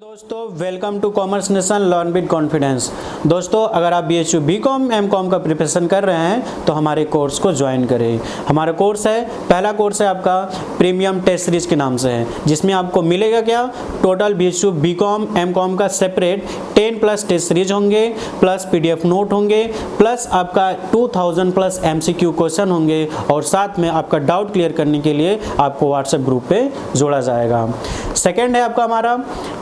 दोस्तों welcome to commerce nation learn with confidence. दोस्तों अगर आप BHU BCom MCom का प्रिपरेशन कर रहे हैं तो हमारे कोर्स को ज्वाइन करें। हमारा कोर्स है, पहला कोर्स है आपका प्रीमियम टेस्ट सीरीज के नाम से है, जिसमें आपको मिलेगा क्या, टोटल BHU BCom MCom का सेपरेट 10 प्लस टेस्ट सीरीज होंगे, प्लस PDF नोट होंगे, प्लस आपका 2000 प्लस MCQ क्वेश्चन होंगे, और साथ में आपका डाउट क्लियर करने के लिए आपको व्हाट्सएप ग्रुप पे जोड़ा जाएगा। सेकेंड है आपका हमारा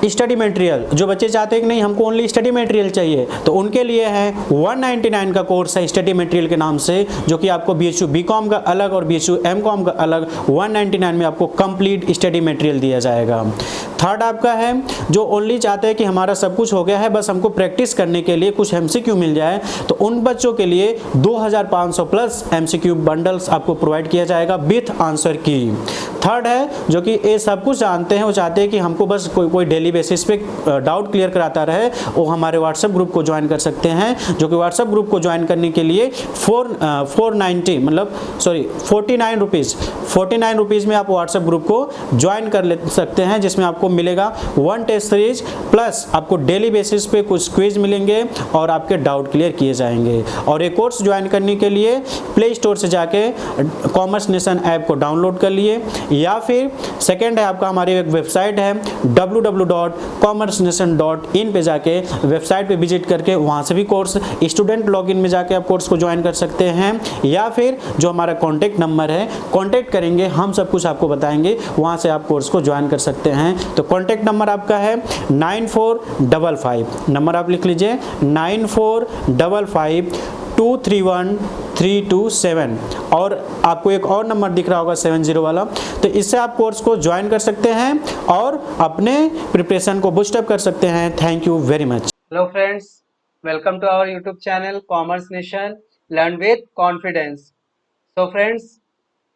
स्टडी मटेरियल। जो बच्चे चाहते हैं कि नहीं हमको ओनली स्टडी मटेरियल चाहिए, तो उनके लिए है 199 का कोर्स है स्टडी मटेरियल के नाम से, जो कि आपको BHU BCom का अलग और BHU MCom का अलग 199 में आपको कंप्लीट स्टडी मटेरियल दिया जाएगा। थर्ड आपका है जो ओनली चाहते हैं कि हमारा सब कुछ हो गया है, बस हमको प्रैक्टिस करने के लिए कुछ MCQ मिल जाए, तो उन बच्चों के लिए 2500 प्लस MCQ बंडल्स आपको प्रोवाइड किया जाएगा विथ आंसर की। थर्ड है जो कि ये सब कुछ जानते हैं, वो चाहते हैं कि हमको बस कोई डेली बेसिस पे डाउट क्लियर कराता रहे, वो हमारे व्हाट्सएप ग्रुप को ज्वाइन कर सकते हैं, जो कि व्हाट्सएप ग्रुप को ज्वाइन करने के लिए 49 रुपीज़ में आप व्हाट्सएप ग्रुप को ज्वाइन कर सकते हैं, जिसमें आपको मिलेगा 1 टेस्ट सीरीज प्लस आपको डेली बेसिस पे कुछ क्विज मिलेंगे और आपके डाउट क्लियर किए जाएंगे। और एक कोर्स ज्वाइन करने के लिए प्ले स्टोर से जाके कॉमर्स नेशन ऐप को डाउनलोड कर लिए, या फिर सेकेंड है आपका हमारी एक वेबसाइट है www.commercenation.in पे जाके वेबसाइट पे विजिट करके वहाँ से भी कोर्स स्टूडेंट लॉगिन में जाके आप कोर्स को ज्वाइन कर सकते हैं, या फिर जो हमारा कॉन्टैक्ट नंबर है कॉन्टैक्ट करेंगे, हम सब कुछ आपको बताएंगे, वहाँ से आप कोर्स को ज्वाइन कर सकते हैं। तो कॉन्टैक्ट नंबर आपका है 9455, नंबर आप लिख लीजिए 9455 231327, और आपको एक और नंबर दिख रहा होगा 70 वाला, तो इससे आप कोर्स को ज्वाइन कर सकते हैं और अपने प्रिपरेशन को बूस्टअप कर सकते हैं। Thank you very much. Hello friends, welcome to our YouTube channel commerce nation learn with confidence. So friends,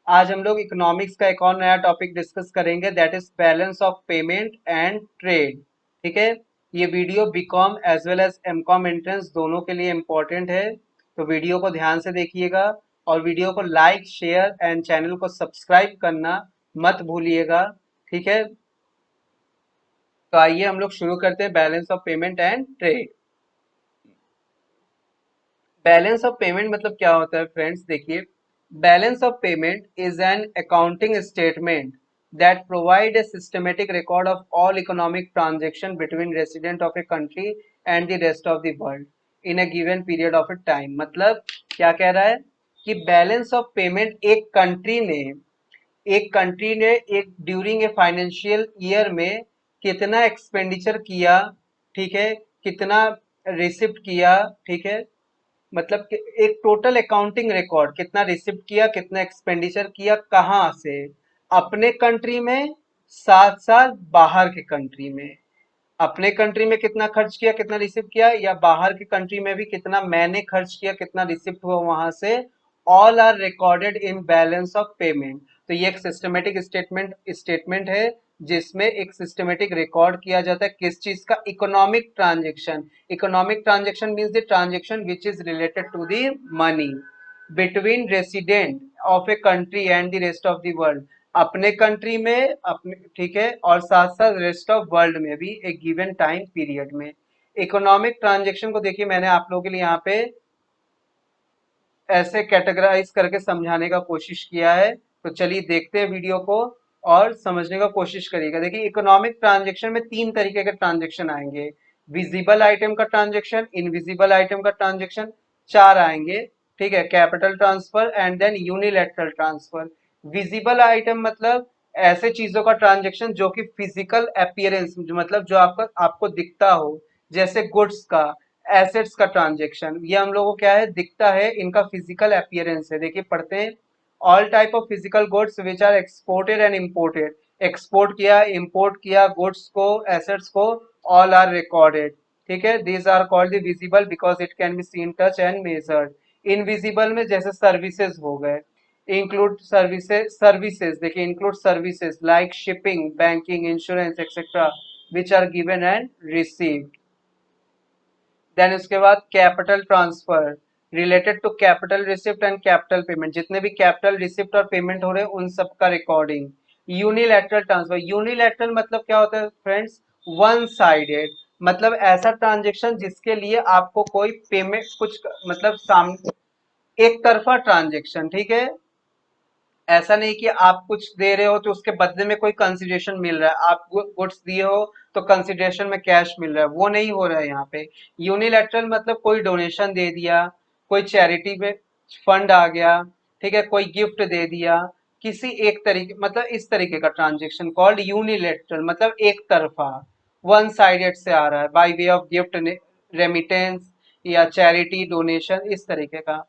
आज हम लोग इकोनॉमिक्स का एक और नया टॉपिक डिस्कस करेंगे, that is balance of payment and trade. ठीक है, ये video BCom as well as MCom entrance दोनों के लिए इम्पोर्टेंट है, तो वीडियो को ध्यान से देखिएगा और वीडियो को लाइक, शेयर एंड चैनल को सब्सक्राइब करना मत भूलिएगा। ठीक है, तो आइए हम लोग शुरू करते हैं balance of payment and trade. Balance of payment मतलब क्या होता है फ्रेंड्स, देखिए, balance of payment is an accounting statement that provide a systematic record of all economic transaction between resident of a country and the rest of the world in A given period of A time. मतलब क्या कह रहा है कि balance of payment एक country ने एक during a financial year में कितना एक्सपेंडिचर किया, ठीक है, कितना रिसिप्ट किया, ठीक है, मतलब कि एक टोटल अकाउंटिंग रिकॉर्ड, कितना रिसिप्ट किया, कितना एक्सपेंडिचर किया, कहाँ से, अपने कंट्री में, साथ साथ बाहर के कंट्री में, अपने कंट्री में कितना खर्च किया, कितना रिसिप्ट किया, या बाहर के कंट्री में भी कितना मैंने खर्च किया, कितना रिसिप्ट हुआ वहां से, all are recorded in balance of payment. तो ये एक सिस्टमेटिक स्टेटमेंट है जिसमें एक सिस्टमेटिक रिकॉर्ड किया जाता है किस चीज का, economic transaction. Economic transaction means the transaction which is related to the money between resident of a country and the rest of the world, अपने कंट्री में, अपने, ठीक है, और साथ साथ रेस्ट ऑफ वर्ल्ड में भी एक गिवन टाइम पीरियड में। इकोनॉमिक ट्रांजेक्शन को देखिए, मैंने आप लोगों के लिए यहाँ पे ऐसे कैटेगराइज करके समझाने का कोशिश किया है, तो चलिए देखते हैं वीडियो को और समझने का कोशिश करिएगा। देखिए, इकोनॉमिक ट्रांजेक्शन में 3 तरीके के ट्रांजेक्शन आएंगे, विजिबल आइटम का ट्रांजेक्शन, इनविजिबल आइटम का ट्रांजेक्शन, 4 आएंगे। ठीक है, capital transfer and then unilateral transfer. Visible item मतलब ऐसे चीजों का ट्रांजेक्शन जो कि फिजिकल अपीयरेंस, जो मतलब जो आपको दिखता हो, जैसे गुड्स का, एसेट्स का ट्रांजेक्शन, ये हम लोगों को क्या है, दिखता है, इनका फिजिकल अपीयरेंस है। देखिए पढ़ते हैं, all type of physical goods which are exported and imported, export किया, इंपोर्ट किया गुड्स को, एसेट्स को, ऑल आर रिकॉर्डेड। ठीक है, these are called the visible because it can be seen, touch and measured. Invisible में जैसे services हो गए, इंक्लूड सर्विसेज देखिए, include services like shipping, banking, insurance etcetera which are given and received. Then उसके बाद capital transfer related to capital receipt and capital payment, जितने भी capital receipt और पेमेंट हो रहे हैं उन सब का रिकॉर्डिंग। यूनिलैटरल ट्रांसफर, यूनिलैटरल मतलब क्या होता है फ्रेंड्स, वन साइडेड, मतलब ऐसा ट्रांजेक्शन जिसके लिए आपको कोई पेमेंट कुछ मतलब एक तरफा ट्रांजेक्शन, ठीक है। ऐसा नहीं कि आप कुछ दे रहे हो तो उसके बदले में कोई कंसिडरेशन मिल रहा है, आप गुड्स दिए हो तो कंसिडरेशन में कैश मिल रहा है, वो नहीं हो रहा है यहाँ पे। यूनिलैटरल मतलब कोई डोनेशन दे दिया, कोई चैरिटी में फंड आ गया, ठीक है, कोई गिफ्ट दे दिया, किसी एक तरीके मतलब इस तरीके का ट्रांजेक्शन कॉल्ड यूनिलैटरल, मतलब एक तरफा, वन साइडेड से आ रहा है, by way of gift, remittance या चैरिटी डोनेशन, इस तरीके का।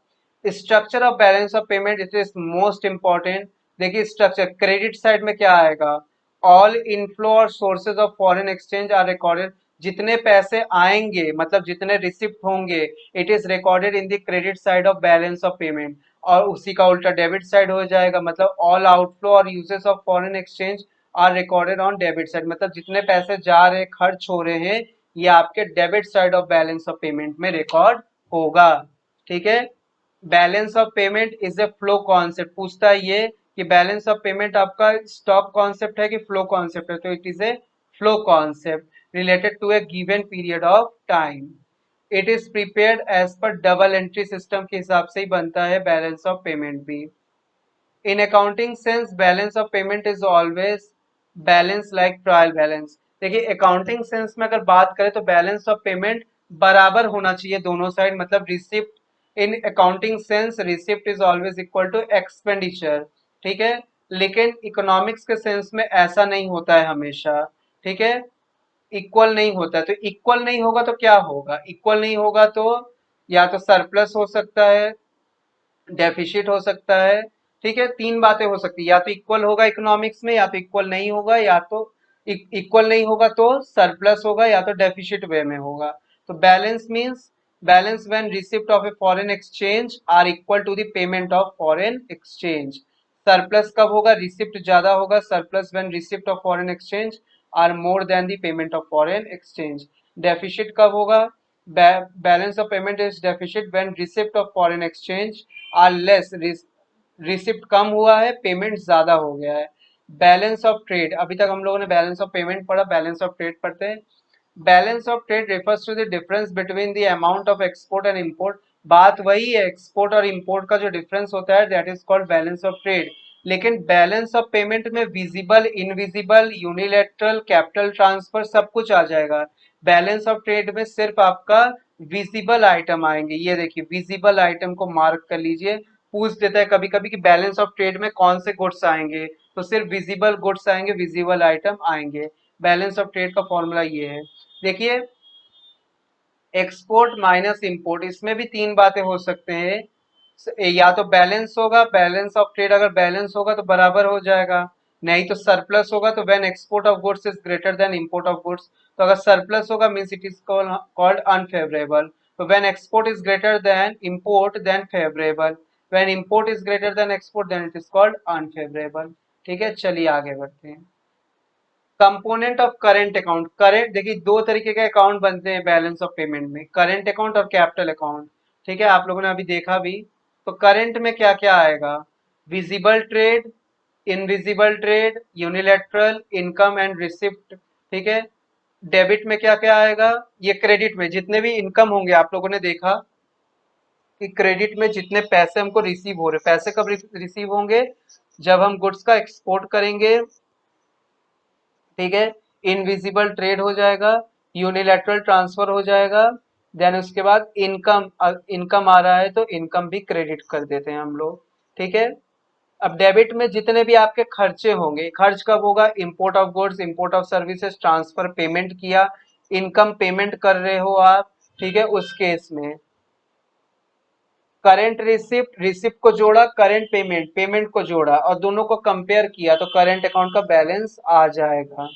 Structure of balance of payment it is most important. देखिए स्ट्रक्चर, क्रेडिट साइड में क्या आएगा, ऑल इनफ्लो और sources of foreign exchange are recorded, जितने पैसे आएंगे मतलब जितने रिसिप्ट होंगे, it is recorded in the credit side of balance of payment. और उसी का उल्टा डेबिट साइड हो जाएगा, मतलब ऑल आउटफ्लो और uses of foreign exchange are recorded on debit side, मतलब जितने पैसे जा रहे खर्च हो रहे हैं ये आपके debit side of balance of payment में रिकॉर्ड होगा, ठीक है। Balance of payment is a flow concept, पूछता है ये कि बैलेंस ऑफ पेमेंट आपका स्टॉक कॉन्सेप्ट है कि फ्लो कॉन्सेप्ट है, तो it is a flow concept related to a given period of time. It is prepared as per double entry system के हिसाब से ही बनता है बैलेंस ऑफ पेमेंट भी। इन accounting sense balance of payment is always balance like trial balance. देखिए accounting sense में अगर बात करें तो बैलेंस ऑफ पेमेंट बराबर होना चाहिए दोनों साइड, मतलब receipt in accounting sense receipt is always equal to expenditure, ठीक है। लेकिन इकोनॉमिक्स के सेंस में ऐसा नहीं होता है हमेशा, ठीक है, इक्वल नहीं होता है। तो इक्वल नहीं होगा तो क्या होगा, इक्वल नहीं होगा तो या तो सरप्लस हो सकता है, डेफिशिट हो सकता है, ठीक है, तीन बातें हो सकती है, या तो इक्वल होगा इकोनॉमिक्स में, या तो इक्वल नहीं होगा, या तो इक्वल नहीं होगा तो सरप्लस होगा, या तो डेफिशिट वे में होगा। तो balance means balance when receipt of a foreign exchange are equal to the payment of foreign exchange. Surplus कब होगा, रिसिप्ट ज्यादा होगा, surplus when receipt of foreign exchange are more than the payment of foreign exchange. Deficit कब होगा, balance of payment is deficit when receipt of foreign exchange are less, receipt कम हुआ है, payment ज्यादा हो गया है। बैलेंस ऑफ ट्रेड, अभी तक हम लोगों ने बैलेंस ऑफ पेमेंट पढ़ा, बैलेंस ऑफ ट्रेड पढ़ते हैं। Balance of trade refers to the difference between the amount of export and import, बात वही है, एक्सपोर्ट और इंपोर्ट का जो डिफरेंस होता है that is called balance of trade. लेकिन बैलेंस ऑफ पेमेंट में visible, invisible, unilateral, capital transfer सब कुछ आ जाएगा। बैलेंस ऑफ ट्रेड में सिर्फ आपका विजिबल आइटम आएंगे, ये देखिए विजिबल आइटम को मार्क कर लीजिए। पूछ देता है कभी कभी कि बैलेंस ऑफ ट्रेड में कौन से गुड्स आएंगे, तो सिर्फ विजिबल गुड्स आएंगे, विजिबल आइटम आएंगे। बैलेंस ऑफ ट्रेड का फॉर्मूला ये है, देखिए एक्सपोर्ट माइनस इंपोर्ट, इसमें भी तीन बातें हो सकते हैं, या तो बैलेंस होगा, बैलेंस ऑफ ट्रेड अगर बैलेंस होगा तो बराबर हो जाएगा, नहीं तो सरप्लस होगा, तो when export of goods is greater than import of goods, तो अगर सरप्लस होगा means it is called unfavourable, तो when export is greater than import then favourable, when import is greater than export then it is called unfavourable, ठीक है। चलिए आगे बढ़ते हैं। Component of current account, current देखिए दो तरीके के अकाउंट बनते हैं बैलेंस ऑफ पेमेंट में, करेंट अकाउंट और कैपिटल अकाउंट, ठीक है, आप लोगों ने अभी देखा भी। तो करेंट में क्या क्या आएगा, visible trade, invisible trade, unilateral, income and receipt, ठीक है। डेबिट में क्या क्या आएगा, ये क्रेडिट में जितने भी इनकम होंगे, आप लोगों ने देखा कि क्रेडिट में जितने पैसे हमको रिसीव हो रहे, पैसे कब रिसीव होंगे, जब हम गुड्स का एक्सपोर्ट करेंगे, ठीक है, इनविजिबल ट्रेड हो जाएगा, यूनिलैटरल ट्रांसफर हो जाएगा, देन उसके बाद इनकम, इनकम आ रहा है तो इनकम भी क्रेडिट कर देते हैं हम लोग, ठीक है। अब डेबिट में जितने भी आपके खर्चे होंगे, खर्च कब होगा, import of goods, import of services, transfer payment किया, इनकम पेमेंट कर रहे हो आप, ठीक है, उस केस में करेंट रिसिप्ट, रिसिप्ट को जोड़ा, करेंट पेमेंट, पेमेंट को जोड़ा और दोनों को कंपेयर किया तो करेंट अकाउंट का बैलेंस आ जाएगा,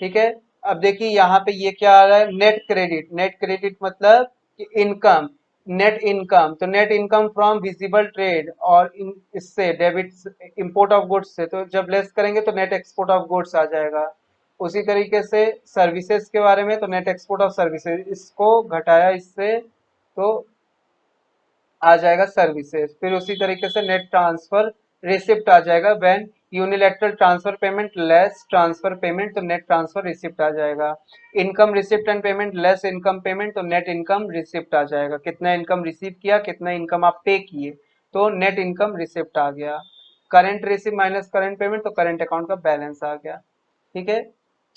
ठीक है। अब देखिए यहाँ पे ये क्या आ रहा है, नेट क्रेडिट, नेट क्रेडिट मतलब कि इनकम, नेट इनकम, तो net income from visible trade और इससे डेबिट, इंपोर्ट ऑफ गुड्स से, तो जब लेस करेंगे तो नेट एक्सपोर्ट ऑफ गुड्स आ जाएगा। उसी तरीके से सर्विसेज के बारे में, तो नेट एक्सपोर्ट ऑफ सर्विसेज, इसको घटाया इससे तो आ जाएगा सर्विसेज। फिर उसी तरीके से नेट ट्रांसफर रिसिप्ट आ जाएगा। When unilateral transfer payment less transfer payment, तो नेट ट्रांसफर रिसिप्ट आ जाएगा। Income receipt and payment less income payment, तो नेट इनकम रिसिप्ट आ जाएगा। कितना इनकम रिसीव किया, कितना इनकम आप पे किए, तो नेट इनकम रिसिप्ट आ गया। Current receipt minus current payment, तो करंट अकाउंट का बैलेंस आ गया। ठीक है,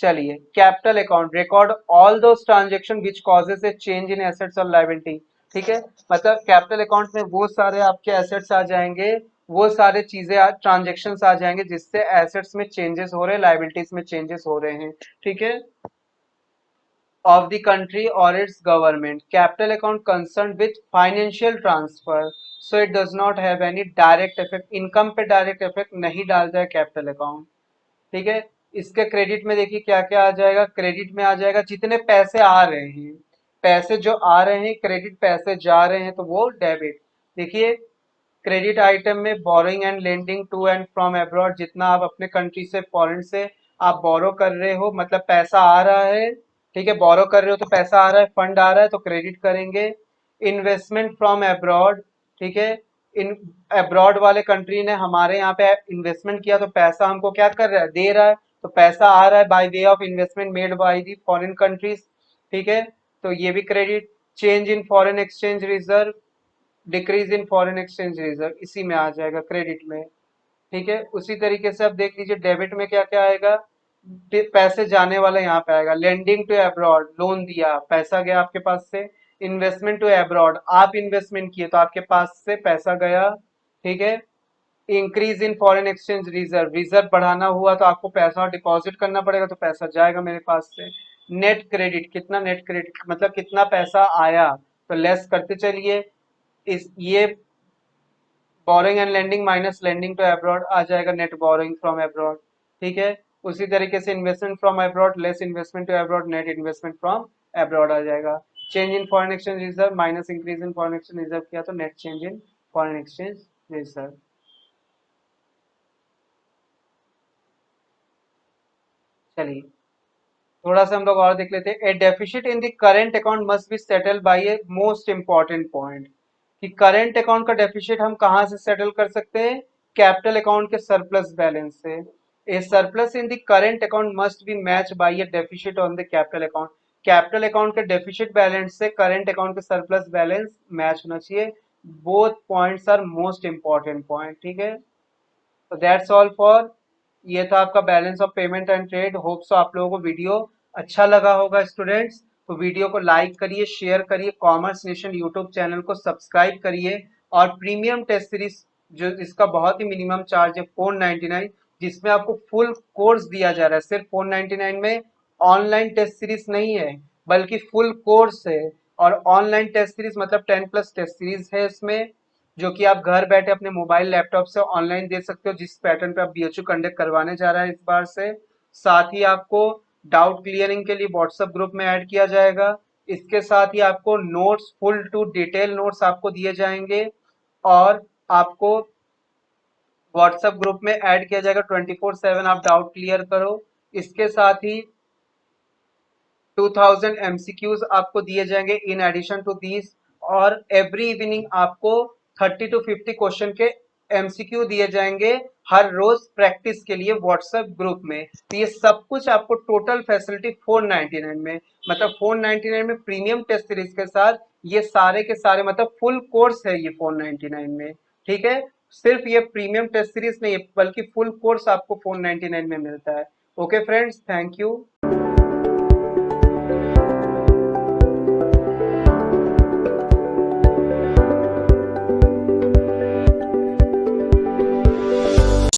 चलिए capital account record all those transaction which causes A change in assets और लायबिलिटी। ठीक है, मतलब कैपिटल अकाउंट में वो सारे आपके एसेट्स आ जाएंगे, वो सारे चीजें ट्रांजेक्शन आ जाएंगे जिससे एसेट्स में चेंजेस हो रहे हैं, लायबिलिटीज में चेंजेस हो रहे हैं। ठीक है, of the country or its government. Capital account concerned with financial transfer, so it does not have any direct effect. Income पे direct effect नहीं डालता है कैपिटल अकाउंट। ठीक है, इसके क्रेडिट में देखिए क्या क्या आ जाएगा। क्रेडिट में आ जाएगा जितने पैसे आ रहे हैं, पैसे जो आ रहे हैं, क्रेडिट पैसे जा रहे हैं तो वो डेबिट। देखिए क्रेडिट आइटम में borrowing and lending to and from abroad, जितना आप अपने कंट्री से फॉरेन से आप बोरो कर रहे हो, मतलब पैसा आ रहा है। ठीक है, बोरो कर रहे हो तो पैसा आ रहा है, फंड आ रहा है तो क्रेडिट करेंगे। इन्वेस्टमेंट फ्रॉम अब्रॉड, ठीक है, इन अब्रॉड वाले कंट्री ने हमारे यहाँ पे इन्वेस्टमेंट किया तो पैसा हमको क्या कर रहा है, दे रहा है, तो पैसा आ रहा है by way of investment made by the foreign countries. ठीक है, तो ये भी credit. Change in foreign exchange reserve, decrease in foreign exchange reserve, इसी में आ जाएगा क्रेडिट में। ठीक है, उसी तरीके से आप देख लीजिए डेबिट में क्या क्या आएगा। पैसे जाने वाला यहाँ पे आएगा। लेंडिंग टू अब्रॉड, लोन दिया, पैसा गया आपके पास से। इन्वेस्टमेंट टू अब्रॉड, आप इन्वेस्टमेंट किए तो आपके पास से पैसा गया। ठीक है, increase in foreign exchange reserve, reserve बढ़ाना हुआ तो आपको पैसा डिपॉजिट करना पड़ेगा तो पैसा जाएगा मेरे पास से। नेट क्रेडिट, कितना नेट क्रेडिट मतलब कितना पैसा आया, तो लेस करते चलिए। इस ये borrowing and lending minus lending to abroad आ जाएगा नेट बोरिंग फ्रॉम अब्रॉड। ठीक है, उसी तरीके से investment from abroad less investment to abroad, net investment from abroad आ जाएगा। Change in foreign exchange reserve minus increase in foreign exchange reserve किया तो net change in foreign exchange reserve. चलिए थोड़ा सा हम लोग और देख लेते हैं। A deficit in the current account must be settle by a most important point, कि करंट अकाउंट का डेफिसिट हम कहाँ से सेटल कर सकते हैं, कैपिटल अकाउंट के सरप्लस बैलेंस से। A surplus in the current account must be match by a deficit on the capital account. Capital account के डेफिसिट बैलेंस से करंट अकाउंट के सरप्लस बैलेंस मैच होना चाहिए। Both points are most important point. ठीक है, तो that's all for, ये था आपका balance of payment and trade. Hope so आप लोगों को वीडियो अच्छा लगा होगा स्टूडेंट्स। तो वीडियो को लाइक करिए, शेयर करिए, कॉमर्स नेशन यूट्यूब चैनल को सब्सक्राइब करिए। और प्रीमियम टेस्ट सीरीज जो इसका बहुत ही मिनिमम चार्ज है 499, जिसमें आपको फुल कोर्स दिया जा रहा है। सिर्फ 499 में ऑनलाइन टेस्ट सीरीज नहीं है बल्कि फुल कोर्स है। और ऑनलाइन टेस्ट सीरीज मतलब 10+ टेस्ट सीरीज है इसमें, जो कि आप घर बैठे अपने मोबाइल लैपटॉप से ऑनलाइन दे सकते हो, जिस पैटर्न पे आप बीएचयू कंडक्ट करवाने जा रहा है इस बार से। साथ ही आपको डाउट क्लियरिंग के लिए व्हाट्सएप ग्रुप में ऐड किया जाएगा। इसके साथ ही आपको notes, full to detail notes आपको दिए जाएंगे। और आपको व्हाट्सएप ग्रुप में ऐड किया जाएगा, 24/7 आप डाउट क्लियर करो। इसके साथ ही 2000 एमसीक्यूज आपको दिए जाएंगे इन एडिशन टू दीज। और एवरी इवनिंग आपको 30 to 50 क्वेश्चन के एमसीक्यू दिए जाएंगे हर रोज प्रैक्टिस के लिए व्हाट्सएप ग्रुप में। तो ये सब कुछ आपको टोटल फैसिलिटी 499 में, मतलब 499 में प्रीमियम टेस्ट सीरीज के साथ ये सारे के सारे मतलब फुल कोर्स है ये 499 में। ठीक है, सिर्फ ये प्रीमियम टेस्ट सीरीज नहीं बल्कि फुल कोर्स आपको 499 में मिलता है। Okay friends, thank you.